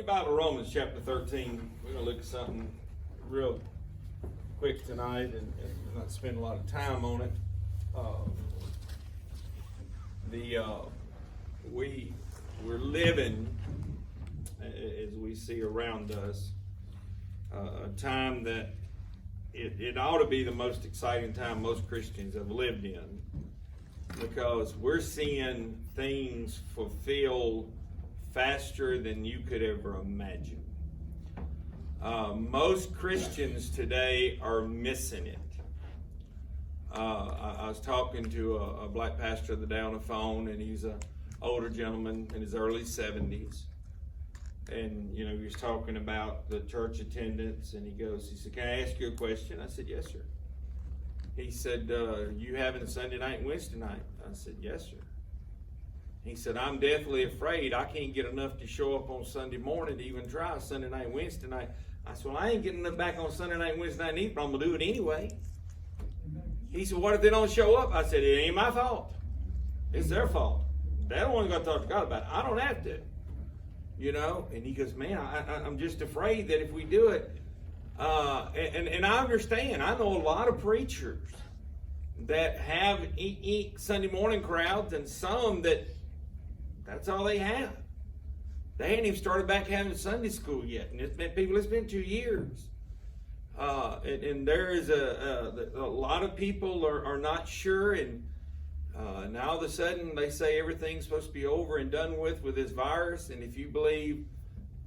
your Bible, Romans chapter 13. We're going to look at something real quick tonight and not spend a lot of time on it. We're living, as we see around us, a time that it ought to be the most exciting time most Christians have lived in, because we're seeing things fulfilled faster than you could ever imagine. Most Christians today are missing it. I was talking to a black pastor the other day on the phone, and he's an older gentleman in his early 70s. And, he was talking about the church attendance, and he said, "Can I ask you a question?" I said, "Yes, sir." He said, "You having Sunday night and Wednesday night?" I said, "Yes, sir." He said, "I'm definitely afraid I can't get enough to show up on Sunday morning to even try Sunday night and Wednesday night." I said, "Well, I ain't getting enough back on Sunday night and Wednesday night either, but I'm going to do it anyway." He said, "What if they don't show up?" I said, "It ain't my fault. It's their fault. They're the ones going to talk to God about it. I don't have to." And he goes, "Man, I'm just afraid that if we do it," and I understand. I know a lot of preachers that have Sunday morning crowds, and some that's all they have. They hadn't even started back having Sunday school yet, and it's been 2 years. And there is a lot of people are not sure, and now all of a sudden they say everything's supposed to be over and done with this virus. And if you believe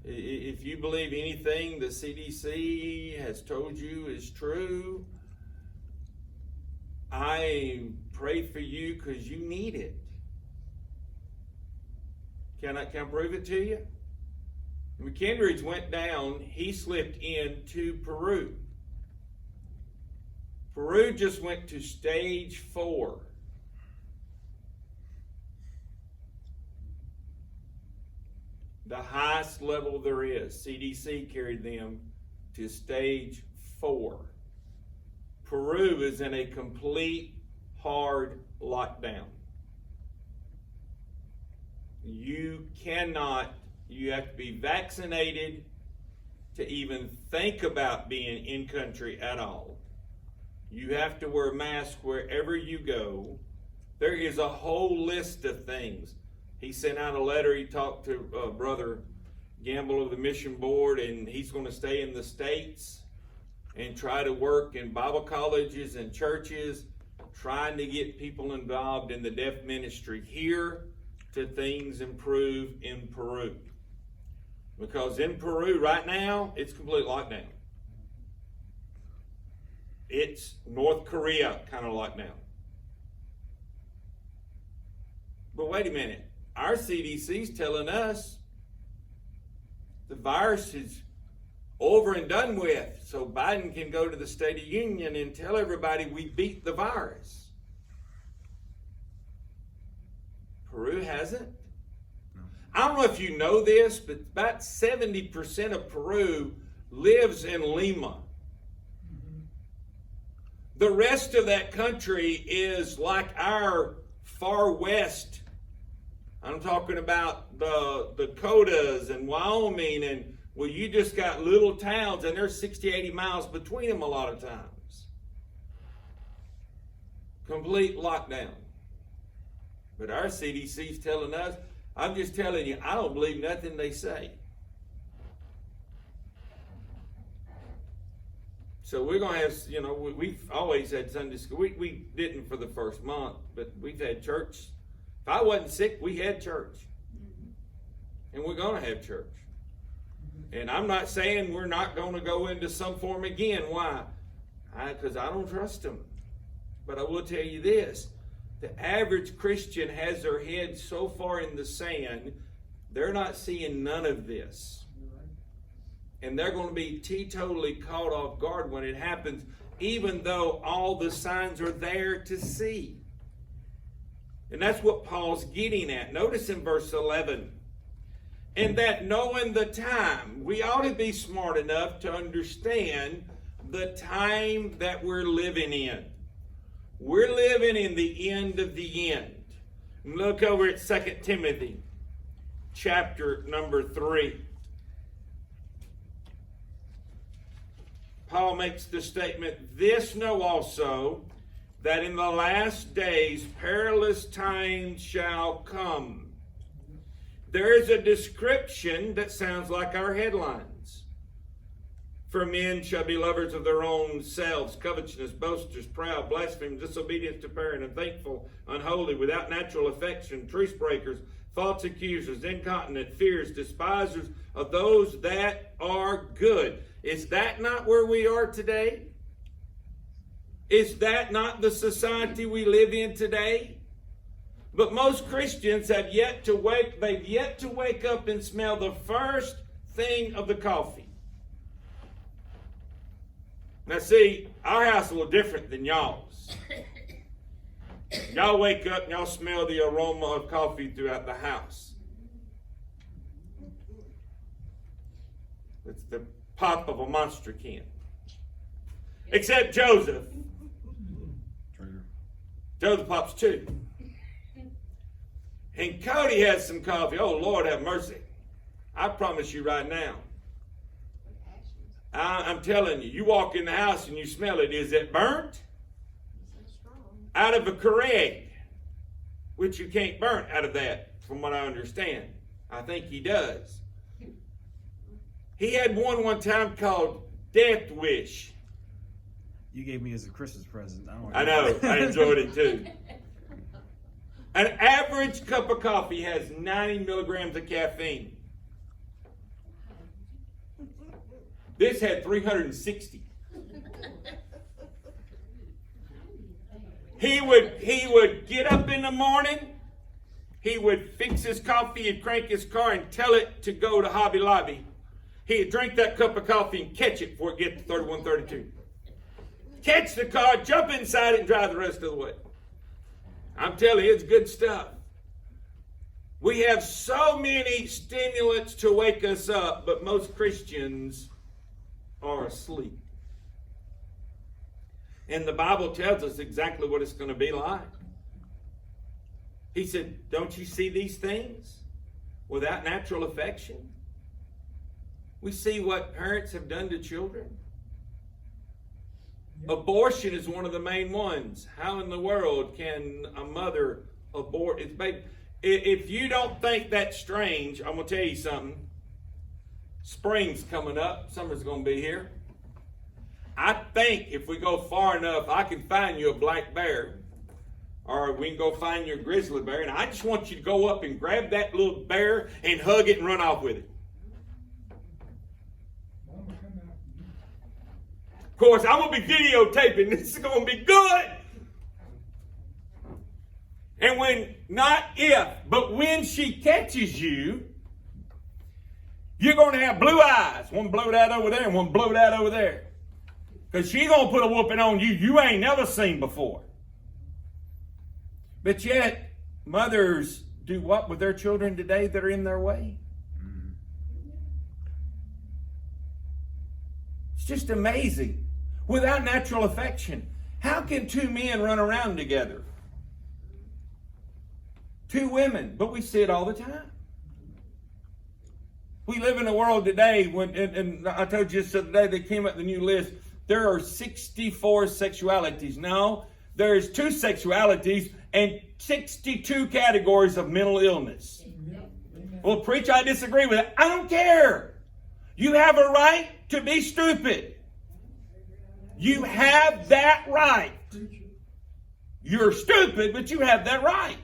anything the CDC has told you is true, I pray for you, because you need it. Can I prove it to you? McKendridge went down. He slipped into Peru. Peru just went to stage 4. The highest level there is. CDC carried them to stage 4. Peru is in a complete hard lockdown. You have to be vaccinated to even think about being in country at all. You have to wear a mask wherever you go. There is a whole list of things. He sent out a letter. He talked to Brother Gamble of the Mission Board, and he's going to stay in the States and try to work in Bible colleges and churches, trying to get people involved in the deaf ministry here to things improve in Peru. Because in Peru right now, it's complete lockdown. It's North Korea kind of lockdown. But wait a minute. Our CDC's telling us the virus is over and done with, so Biden can go to the State of Union and tell everybody we beat the virus. Peru hasn't. I don't know if you know this, but about 70% of Peru lives in Lima. The rest of that country is like our far west. I'm talking about the Dakotas and Wyoming, and you just got little towns, and there's 60, 80 miles between them a lot of times. Complete lockdown. But our CDC's telling us, I'm just telling you, I don't believe nothing they say. So we're going to have, we've always had Sunday school. We didn't for the first month, but we've had church. If I wasn't sick, we had church. And we're going to have church. And I'm not saying we're not going to go into some form again. Why? Because I don't trust them. But I will tell you this. The average Christian has their head so far in the sand, they're not seeing none of this. And they're going to be teetotally caught off guard when it happens, even though all the signs are there to see. And that's what Paul's getting at. Notice in verse 11. And that knowing the time, we ought to be smart enough to understand the time that we're living in. We're living in the end of the end. Look over at 2 Timothy chapter number 3. Paul makes the statement, "This know also, that in the last days perilous times shall come." There is a description that sounds like our headlines. "For men shall be lovers of their own selves, covetous, boasters, proud, blasphemers, disobedient to parents, unthankful, unholy, without natural affection, truce breakers, false accusers, incontinent, fierce, despisers of those that are good." Is that not where we are today? Is that not the society we live in today? But most Christians they've yet to wake up and smell the first thing of the coffee. Now see, our house is a little different than y'all's. Y'all wake up and y'all smell the aroma of coffee throughout the house. It's the pop of a Monster can. Except Joseph. Joseph pops too. And Cody has some coffee. Oh, Lord have mercy. I promise you right now. I'm telling you, you walk in the house and you smell it. Is it burnt? Out of a Keurig, which you can't burn out of that, from what I understand. I think he does. He had one time called Death Wish. You gave me as a Christmas present. I know. I enjoyed it too. An average cup of coffee has 90 milligrams of caffeine. This had 360. He would get up in the morning, he would fix his coffee and crank his car and tell it to go to Hobby Lobby. He'd drink that cup of coffee and catch it before it gets to 3132. Catch the car, jump inside it, and drive the rest of the way. I'm telling you, it's good stuff. We have so many stimulants to wake us up, but most Christians are asleep. And the Bible tells us exactly what it's going to be like. He said, don't you see these things? Without natural affection. We see what parents have done to children. Abortion is one of the main ones. How in the world can a mother abort its baby? If you don't think that's strange, I'm going to tell you something. Spring's coming up. Summer's going to be here. I think if we go far enough, I can find you a black bear. Or we can go find you a grizzly bear. And I just want you to go up and grab that little bear and hug it and run off with it. Of course, I'm going to be videotaping. This is going to be good. And when, not if, but when she catches you, you're going to have blue eyes. One blowed out over there and one blowed out over there. Because she's going to put a whooping on you you ain't never seen before. But yet, mothers do what with their children today that are in their way? It's just amazing. Without natural affection, how can two men run around together? Two women, but we see it all the time. We live in a world today when, and I told you just the other day, they came up with the new list. There are 64 sexualities. No, there's 2 sexualities and 62 categories of mental illness. Well, preacher, I disagree with it. I don't care. You have a right to be stupid. You have that right. You're stupid, but you have that right.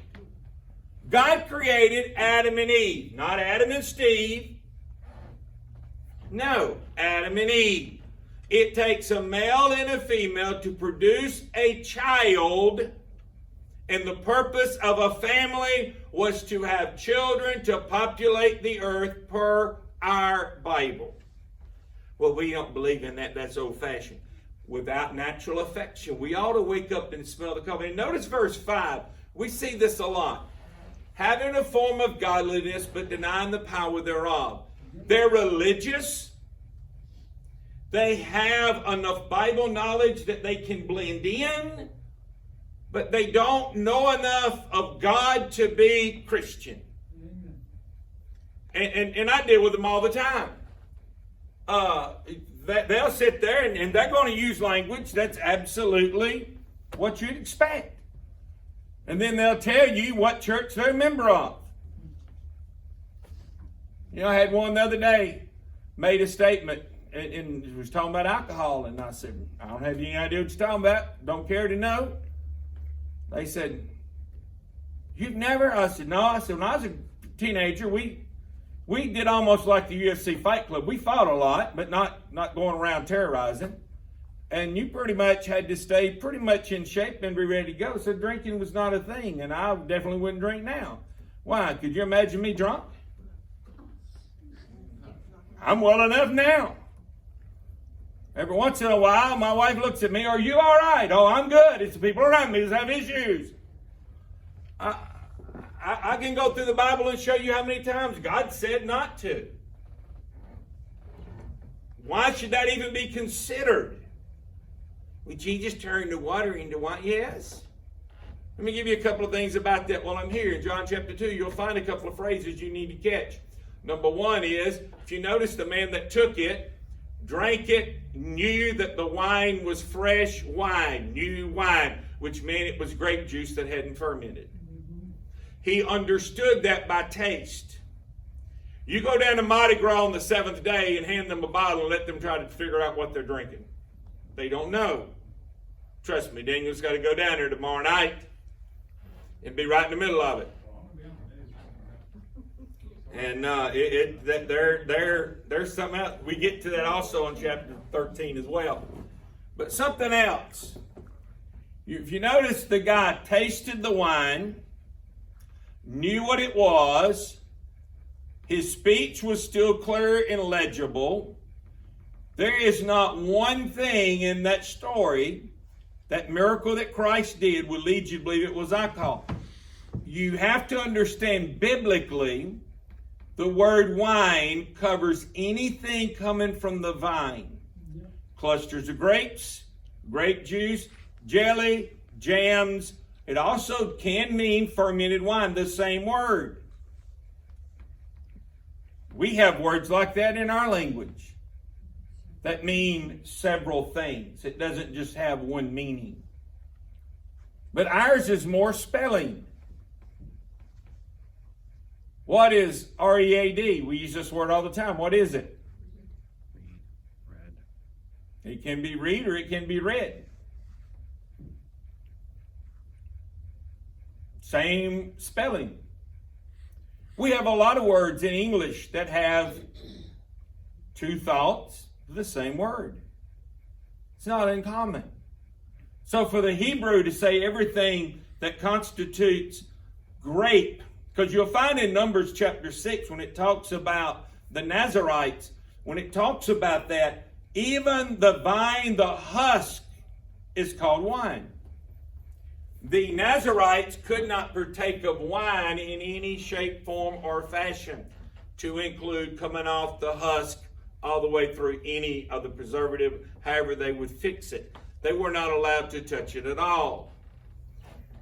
God created Adam and Eve, not Adam and Steve. No, Adam and Eve. It takes a male and a female to produce a child, and the purpose of a family was to have children to populate the earth per our Bible. Well, we don't believe in that. That's old-fashioned. Without natural affection, we ought to wake up and smell the coffee. And notice verse 5. We see this a lot. Having a form of godliness, but denying the power thereof. They're religious. They have enough Bible knowledge that they can blend in, but they don't know enough of God to be Christian. And I deal with them all the time. they'll sit there and they're going to use language that's absolutely what you'd expect. And then they'll tell you what church they're a member of. You know, I had one the other day made a statement and was talking about alcohol, and I said, I don't have any idea what you're talking about. Don't care to know. They said, you've never? I said, no. I said, when I was a teenager, we did almost like the UFC Fight Club. We fought a lot, but not going around terrorizing. And you pretty much had to stay pretty much in shape and be ready to go. So drinking was not a thing, and I definitely wouldn't drink now. Why? Could you imagine me drunk? I'm well enough now. Every once in a while, my wife looks at me, are you all right? Oh, I'm good. It's the people around me that have issues. I can go through the Bible and show you how many times God said not to. Why should that even be considered? Would Jesus turn the water into wine? Yes. Let me give you a couple of things about that while I'm here. In John chapter 2, you'll find a couple of phrases you need to catch. Number one is, if you notice, the man that took it, drank it, knew that the wine was fresh wine, new wine, which meant it was grape juice that hadn't fermented. He understood that by taste. You go down to Mardi Gras on the 7th day and hand them a bottle and let them try to figure out what they're drinking. They don't know. Trust me, Daniel's got to go down there tomorrow night and be right in the middle of it. And there's something else. We get to that also in chapter 13 as well. But something else. If you notice, the guy tasted the wine, knew what it was. His speech was still clear and legible. There is not one thing in that story, that miracle that Christ did, would lead you to believe it was alcohol. You have to understand biblically, the word wine covers anything coming from the vine. Clusters of grapes, grape juice, jelly, jams. It also can mean fermented wine, the same word. We have words like that in our language that mean several things. It doesn't just have one meaning. But ours is more spelling. What is R-E-A-D? We use this word all the time. What is it? Read. It can be read or it can be read. Same spelling. We have a lot of words in English that have two thoughts of the same word. It's not uncommon. So for the Hebrew to say everything that constitutes grape, because you'll find in Numbers chapter 6 when it talks about the Nazarites, when it talks about that, even the vine, the husk, is called wine. The Nazarites could not partake of wine in any shape, form, or fashion, to include coming off the husk all the way through any of the preservative, however they would fix it. They were not allowed to touch it at all.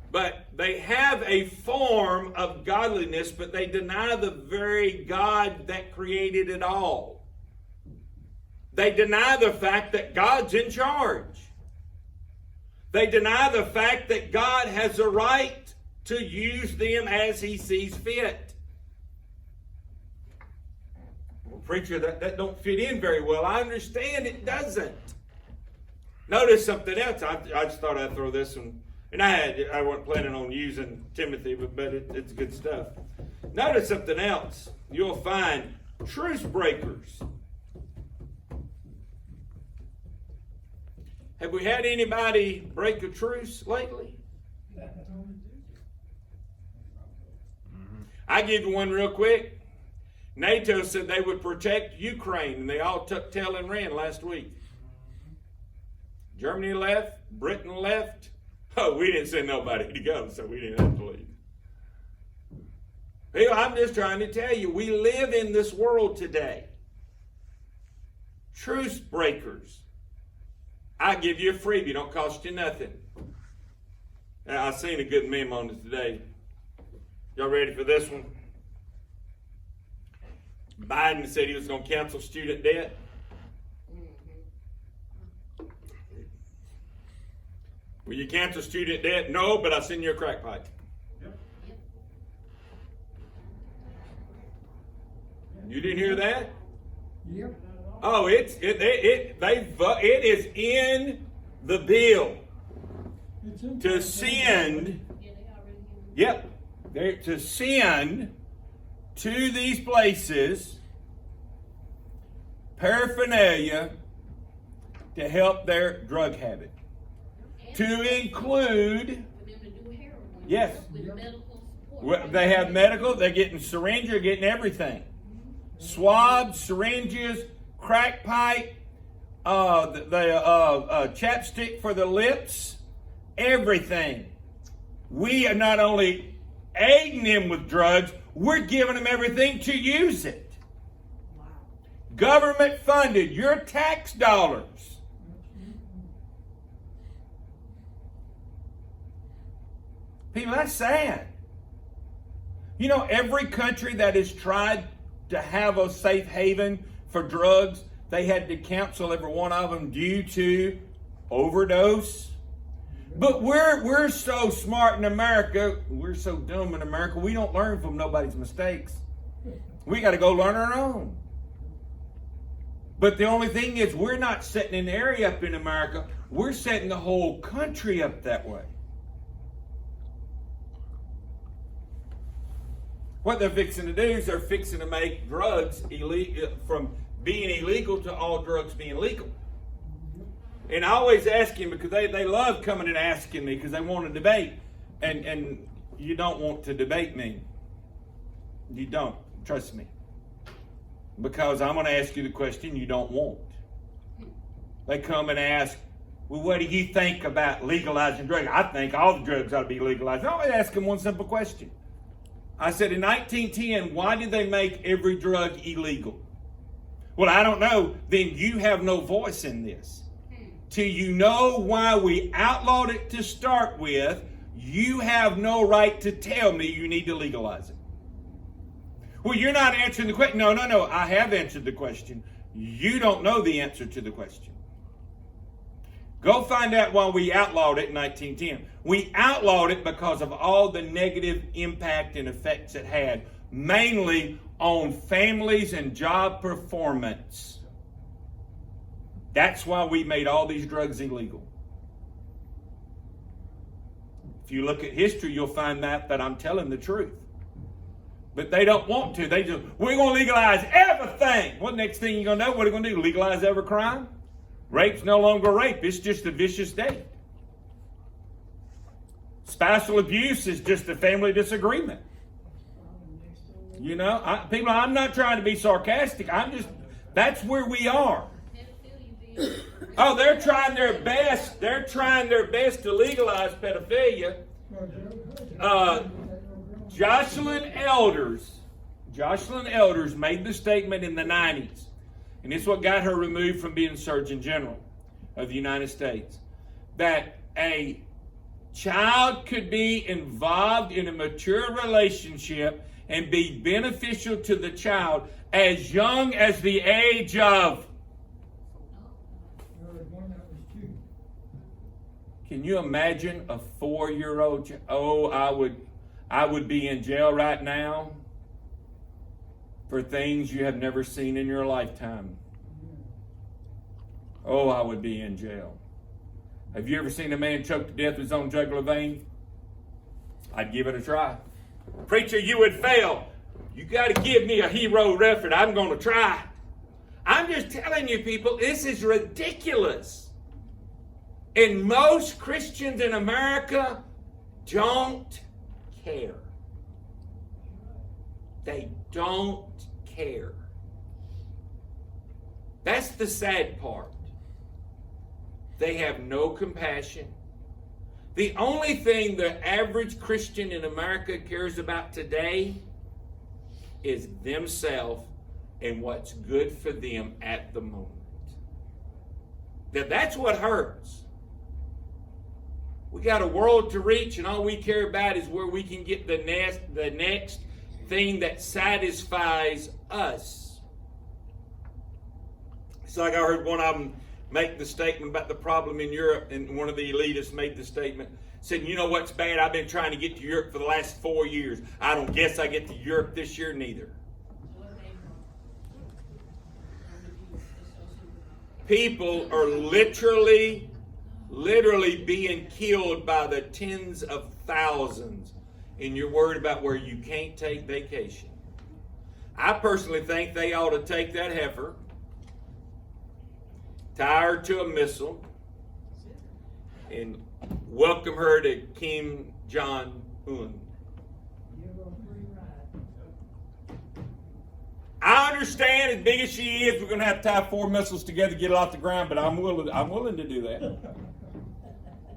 But they have a form of godliness, but they deny the very God that created it all. They deny the fact that God's in charge. They deny the fact that God has a right to use them as He sees fit. Well, preacher, that don't fit in very well. I understand it doesn't. Notice something else. I just thought I'd throw this one. And I wasn't planning on using Timothy, but it's good stuff. Notice something else. You'll find truce breakers. Have we had anybody break a truce lately? I give you one real quick. NATO said they would protect Ukraine, and they all took tail and ran last week. Germany left, Britain left. Oh, we didn't send nobody to go, so we didn't have to leave. Hey, I'm just trying to tell you, we live in this world today. Truce breakers. I give you a freebie, don't cost you nothing. Now, I seen a good meme on it today. Y'all ready for this one? Biden said he was going to cancel student debt. Will you cancel student debt? No, but I'll send you a crack pipe. You didn't hear that? Yep. Oh, it is in the bill It's in to send. Yep, they're to send to these places paraphernalia to help their drug habit. To include, yes, they have medical, they're getting syringe, they're getting everything. Swabs, syringes, crack pipe, chapstick for the lips, everything. We are not only aiding them with drugs, we're giving them everything to use it. Government funded, your tax dollars. People, that's sad. You know, every country that has tried to have a safe haven for drugs, they had to cancel every one of them due to overdose. But we're so smart in America, we're so dumb in America, we don't learn from nobody's mistakes. We got to go learn our own. But the only thing is, we're not setting an area up in America, we're setting the whole country up that way. What they're fixing to do is they're fixing to make drugs illegal, from being illegal to all drugs being legal. And I always ask him, because they love coming and asking me because they want to debate. And you don't want to debate me. You don't. Trust me. Because I'm going to ask you the question you don't want. They come and ask, well, what do you think about legalizing drugs? I think all the drugs ought to be legalized. I always ask them one simple question. I said, in 1910, why did they make every drug illegal? Well, I don't know. Then you have no voice in this. Till you know why we outlawed it to start with, you have no right to tell me you need to legalize it. Well, you're not answering the question. No, I have answered the question. You don't know the answer to the question. Go find out why we outlawed it in 1910. We outlawed it because of all the negative impact and effects it had, mainly on families and job performance. That's why we made all these drugs illegal. If you look at history, you'll find that I'm telling the truth. But they don't want to. They just, we're going to legalize everything. What next thing you're going to know? What are you going to do? Legalize every crime? Rape's no longer rape. It's just a vicious date. Spousal abuse is just a family disagreement. You know, I'm not trying to be sarcastic. That's where we are. Oh, they're trying their best. They're trying their best to legalize pedophilia. Jocelyn Elders made the statement in the 90s, and it's what got her removed from being Surgeon General of the United States, that a child could be involved in a mature relationship and be beneficial to the child as young as the age of. Can you imagine a 4-year-old? Oh, I would be in jail right now for things you have never seen in your lifetime. Oh, I would be in jail. Have you ever seen a man choked to death with his own jugular vein? I'd give it a try. Preacher, you would fail. You got to give me a hero record. I'm going to try. I'm just telling you, people, this is ridiculous. And most Christians in America don't care. They don't care. That's the sad part. They have no compassion. The only thing the average Christian in America cares about today is themselves and what's good for them at the moment. That's what hurts. We got a world to reach, and all we care about is where we can get the next thing that satisfies us. It's like I heard one of them make the statement about the problem in Europe, and one of the elitists made the statement, said, you know what's bad? I've been trying to get to Europe for the last 4 years. I don't guess I get to Europe this year neither. People are literally being killed by the tens of thousands, and you're worried about where you can't take vacation. I personally think they ought to take that heifer, tie her to a missile, and welcome her to Kim Jong-un. I understand, as big as she is, we're going to have to tie 4 missiles together to get it off the ground, but I'm willing to do that.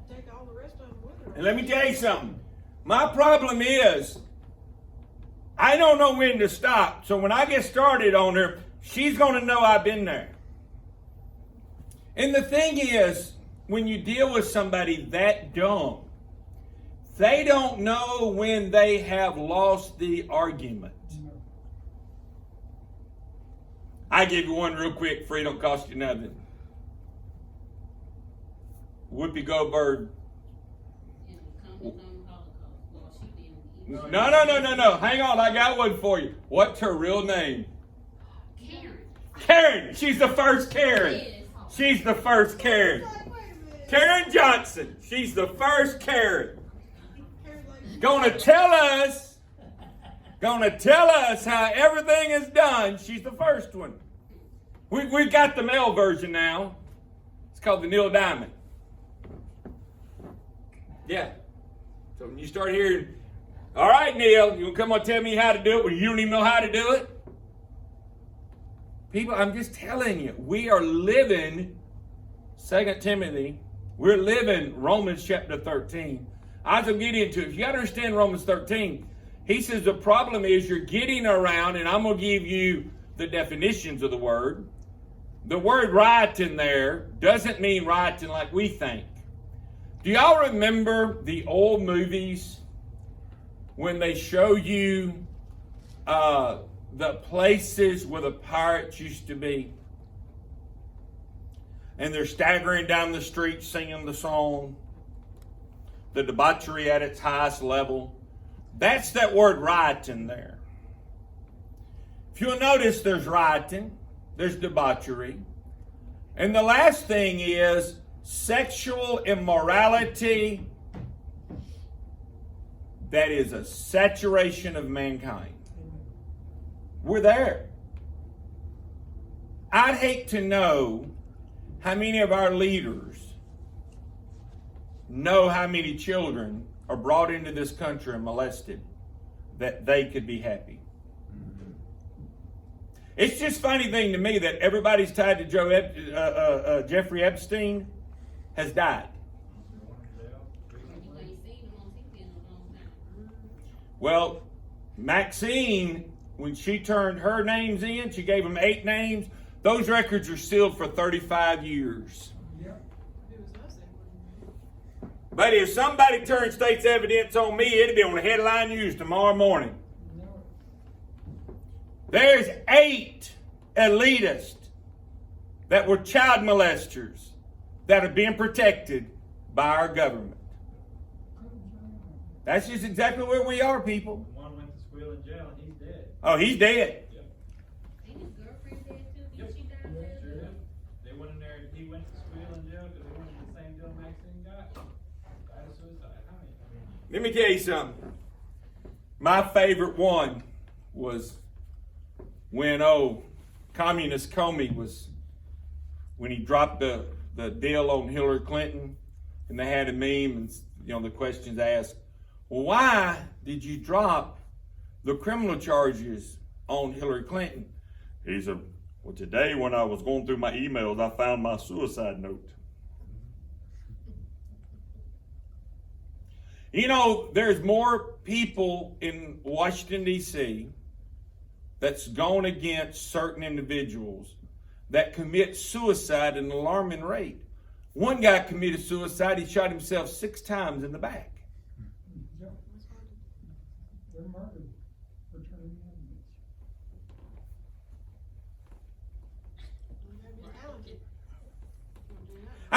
Take all the rest of them with her. And let me tell you something. My problem is, I don't know when to stop. So when I get started on her, she's going to know I've been there. And the thing is, when you deal with somebody that dumb, they don't know when they have lost the argument. I give you one real quick, free, don't cost you nothing. Whoopi Goldberg. No. Hang on, I got one for you. What's her real name? Karen. She's the first Karen. She's the first Karen. Karen Johnson. She's the first Karen. Gonna tell us how everything is done. She's the first one. We've got the male version now. It's called the Neil Diamond. Yeah. So when you start hearing, all right, Neil, you gonna come on and tell me how to do it when you don't even know how to do it? People, I'm just telling you, we are living 2 Timothy. We're living Romans chapter 13. I was going to get into it. You got to understand Romans 13. He says the problem is you're getting around, and I'm going to give you the definitions of the word. The word rioting there doesn't mean rioting like we think. Do y'all remember the old movies when they show you the places where the pirates used to be? And they're staggering down the street singing the song. The debauchery at its highest level. That's that word rioting there. If you'll notice, there's rioting, there's debauchery. And the last thing is sexual immorality that is a saturation of mankind. We're there. I'd hate to know how many of our leaders know how many children are brought into this country and molested that they could be happy. It's just a funny thing to me that everybody's tied to Jeffrey Epstein has died. Well, Maxine, when she turned her names in, she gave them 8 names. Those records are sealed for 35 years. But if somebody turned state's evidence on me, it'd be on the headline news tomorrow morning. There's 8 elitists that were child molesters that are being protected by our government. That's just exactly where we are, people. One went to Squeal in jail and he's dead. Oh, he's dead. Yep. Ain't his girlfriend dead too? Yep. She died Sure there? is. They went in there and he went to Squeal in jail because they went to the same deal Maxine got. Died of suicide. How many? Let me tell you something. My favorite one was when Communist Comey when he dropped the deal on Hillary Clinton, and they had a meme, and the questions asked, well, why did you drop the criminal charges on Hillary Clinton? He said, well, today when I was going through my emails, I found my suicide note. There's more people in Washington, D.C. that's gone against certain individuals that commit suicide at an alarming rate. One guy committed suicide. He shot himself 6 times in the back. Yeah. They're murdered for turning enemies.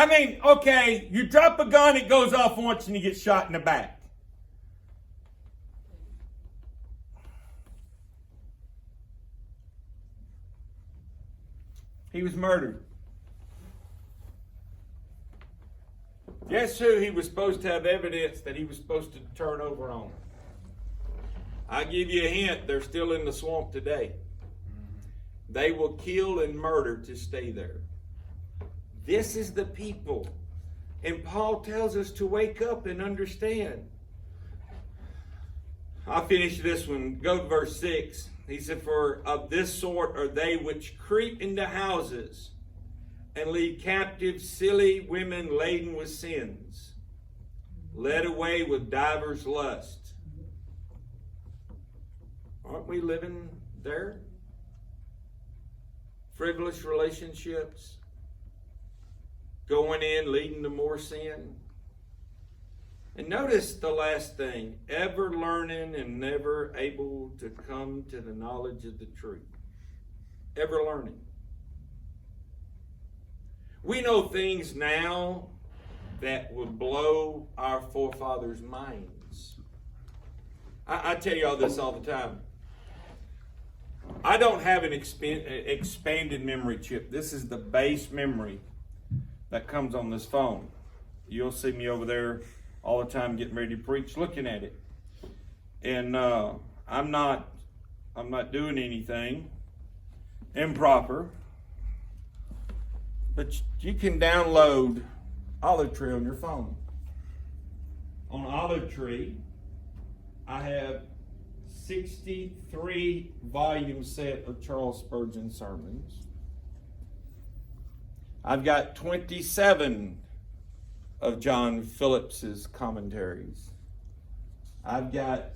I mean, okay, you drop a gun, it goes off once and you get shot in the back. He was murdered. Guess who he was supposed to have evidence that he was supposed to turn over on? I give you a hint, they're still in the swamp today. They will kill and murder to stay there. This is the people. And Paul tells us to wake up and understand. I'll finish this one. Go to verse 6. He said, for of this sort are they which creep into houses and lead captive silly women laden with sins, led away with divers lusts. Aren't we living there? Frivolous relationships, going in, leading to more sin. And notice the last thing, ever learning and never able to come to the knowledge of the truth. Ever learning. We know things now that would blow our forefathers' minds. I tell you all this all the time. I don't have an expanded memory chip. This is the base memory that comes on this phone. You'll see me over there all the time getting ready to preach, looking at it. And I'm not doing anything improper. But you can download Olive Tree on your phone. On Olive Tree, I have 63 volume set of Charles Spurgeon sermons. I've got 27 of John Phillips's commentaries. I've got,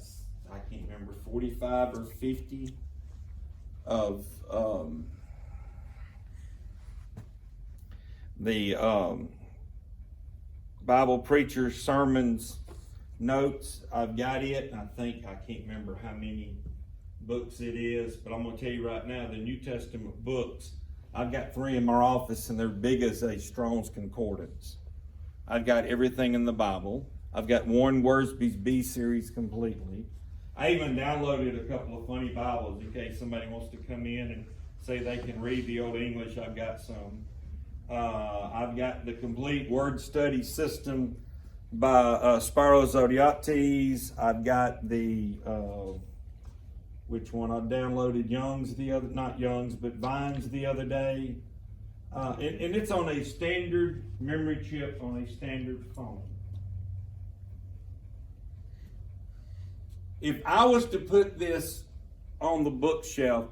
I can't remember, 45 or 50 of the Bible preacher sermons notes. I've got it. I can't remember how many books it is, but I'm going to tell you right now, the New Testament books, I've got 3 in my office and they're big as a Strong's Concordance. I've got everything in the Bible. I've got Warren Worsby's B series completely. I even downloaded a couple of funny Bibles in case somebody wants to come in and say they can read the Old English. I've got some. I've got the complete word study system by Spyro Zodhiates. I've got the, which one? I downloaded Vines the other day. And it's on a standard memory chip on a standard phone. If I was to put this on the bookshelf,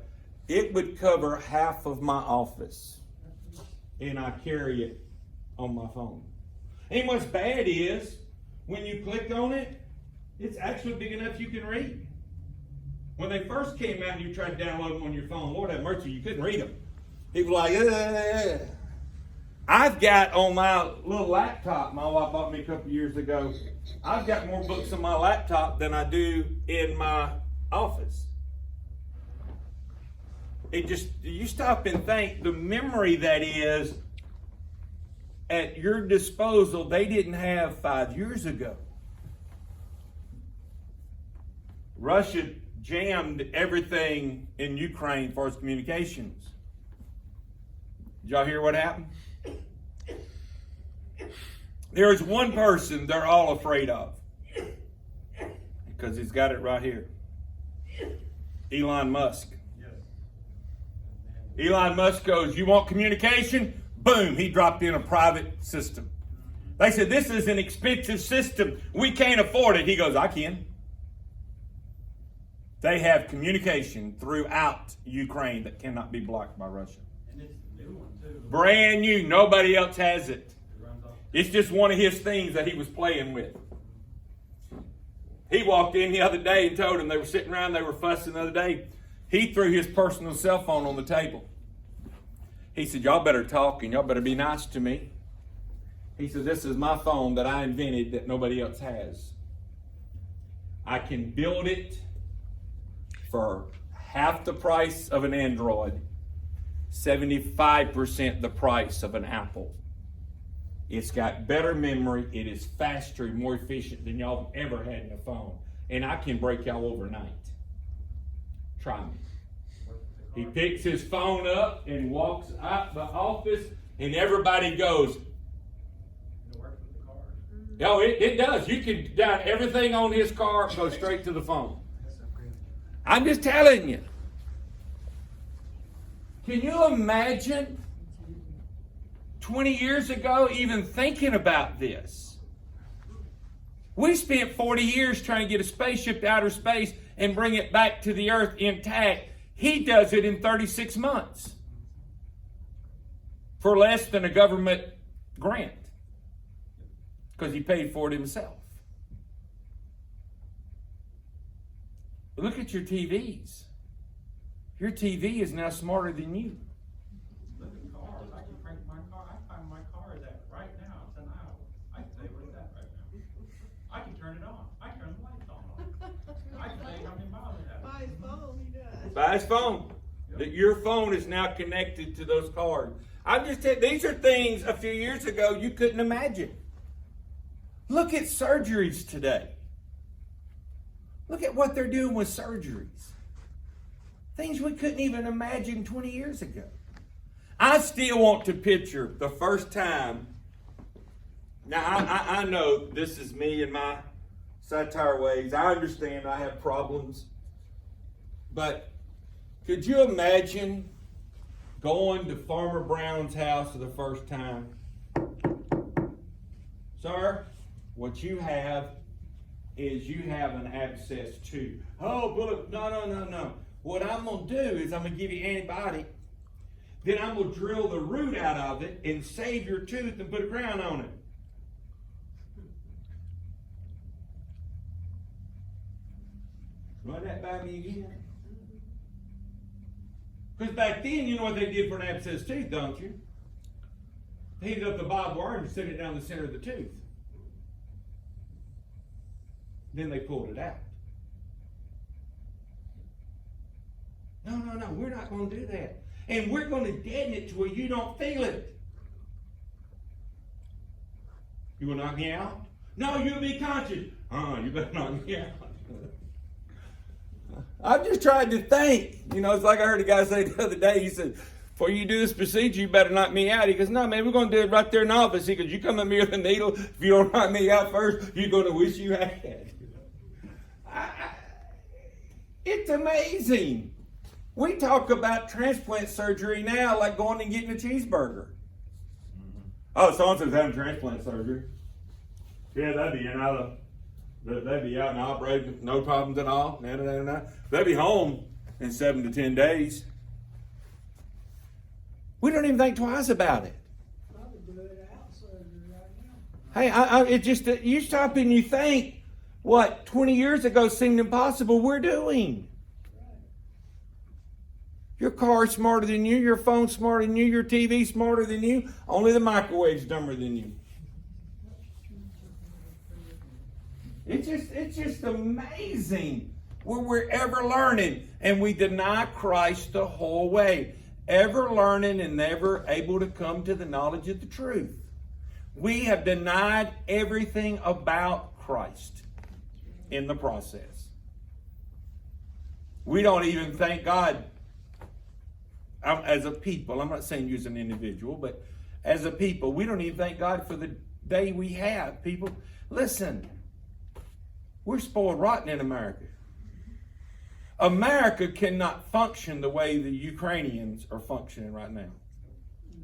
it would cover half of my office. And I carry it on my phone. And what's bad is, when you click on it, it's actually big enough you can read. When they first came out and you tried to download them on your phone, Lord have mercy, you couldn't read them. People were like, I've got on my little laptop, my wife bought me a couple years ago, I've got more books on my laptop than I do in my office. It just, you stop and think, the memory that is at your disposal, they didn't have 5 years ago. Russia jammed everything in Ukraine for its communications. Did y'all hear what happened? There is one person they're all afraid of, because he's got it right here. Elon Musk. Elon Musk goes, you want communication? Boom, he dropped in a private system. They said, this is an expensive system. We can't afford it. He goes, I can. They have communication throughout Ukraine that cannot be blocked by Russia. And it's a new one too. Brand new. Nobody else has it. It runs off. It's just one of his things that he was playing with. He walked in the other day and told them, they were sitting around, they were fussing the other day. He threw his personal cell phone on the table. He said, y'all better talk and y'all better be nice to me. He said, this is my phone that I invented that nobody else has. I can build it for half the price of an Android, 75% the price of an Apple. It's got better memory. It is faster and more efficient than y'all have ever had in a phone. And I can break y'all overnight. Try me. He picks his phone up and walks out the office, and everybody goes, It works with the cars. oh, it does. You can down everything on his car, go straight to the phone. I'm just telling you. Can you imagine 20 years ago even thinking about this? We spent 40 years trying to get a spaceship to outer space and bring it back to the earth intact. He does it in 36 months for less than a government grant because he paid for it himself. Look at your TVs. Your TV is now smarter than you. Look at cars. I can crank my car. I find my car is at right now. It's an hour. I can tell you where it's at right now. I can turn it on. I can turn the lights on. I can tell you how many miles it has. By his phone, he does. By his phone. That your phone is now connected to those cars. I'm just telling, these are things a few years ago you couldn't imagine. Look at surgeries today. Look at what they're doing with surgeries. Things we couldn't even imagine 20 years ago. I still want to picture the first time. Now, I know this is me and my satire ways. I understand I have problems. But could you imagine going to Farmer Brown's house for the first time? Sir, what you have is you have an abscess tooth. Oh, Bullet, no. What I'm going to do is I'm going to give you antibiotic. Then I'm going to drill the root out of it and save your tooth and put a crown on it. Run that by me again. Because back then, you know what they did for an abscess tooth, don't you? They heated up the barbed wire and set it down the center of the tooth. Then they pulled it out. No, we're not going to do that. And we're going to deaden it to where you don't feel it. You will knock me out? No, you'll be conscious. You better knock me out. I'm just trying to think. You know, it's like I heard a guy say the other day, he said, before you do this procedure, you better knock me out. He goes, no, man, we're going to do it right there in the office. He goes, you come at me with a needle. If you don't knock me out first, you're going to wish you had. It's amazing. We talk about transplant surgery now like going and getting a cheeseburger. Oh, so-and-so's having transplant surgery. Yeah, they'd be out and operating, no problems at all. They'd be home in 7 to 10 days. We don't even think twice about it. Probably do it out surgery right now. Hey, it just, you stop and you think what 20 years ago seemed impossible, we're doing. Your car's smarter than you, your phone's smarter than you, your TV's smarter than you, only the microwave's dumber than you. It's just amazing where we're ever learning, and we deny Christ the whole way. Ever learning and never able to come to the knowledge of the truth. We have denied everything about Christ in the process. We don't even thank God as a people. I'm not saying you as an individual, but as a people, we don't even thank God for the day we have. People, listen, we're spoiled rotten in America. America cannot function the way the Ukrainians are functioning right now.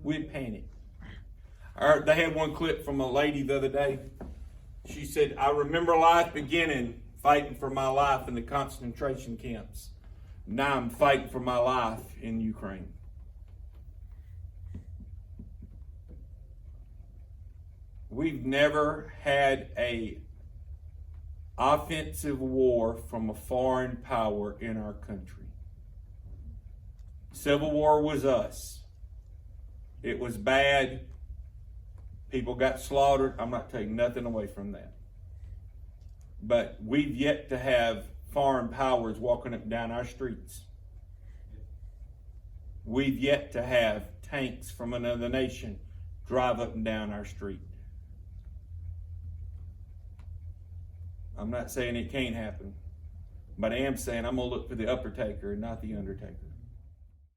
We'd panic. They had one clip from a lady the other day. She said, I remember life beginning fighting for my life in the concentration camps. Now I'm fighting for my life in Ukraine. We've never had a offensive war from a foreign power in our country. Civil War was us. It was bad. People got slaughtered. I'm not taking nothing away from that. But we've yet to have foreign powers walking up and down our streets. We've yet to have tanks from another nation drive up and down our street. I'm not saying it can't happen, but I am saying I'm gonna look for the upper taker and not the undertaker.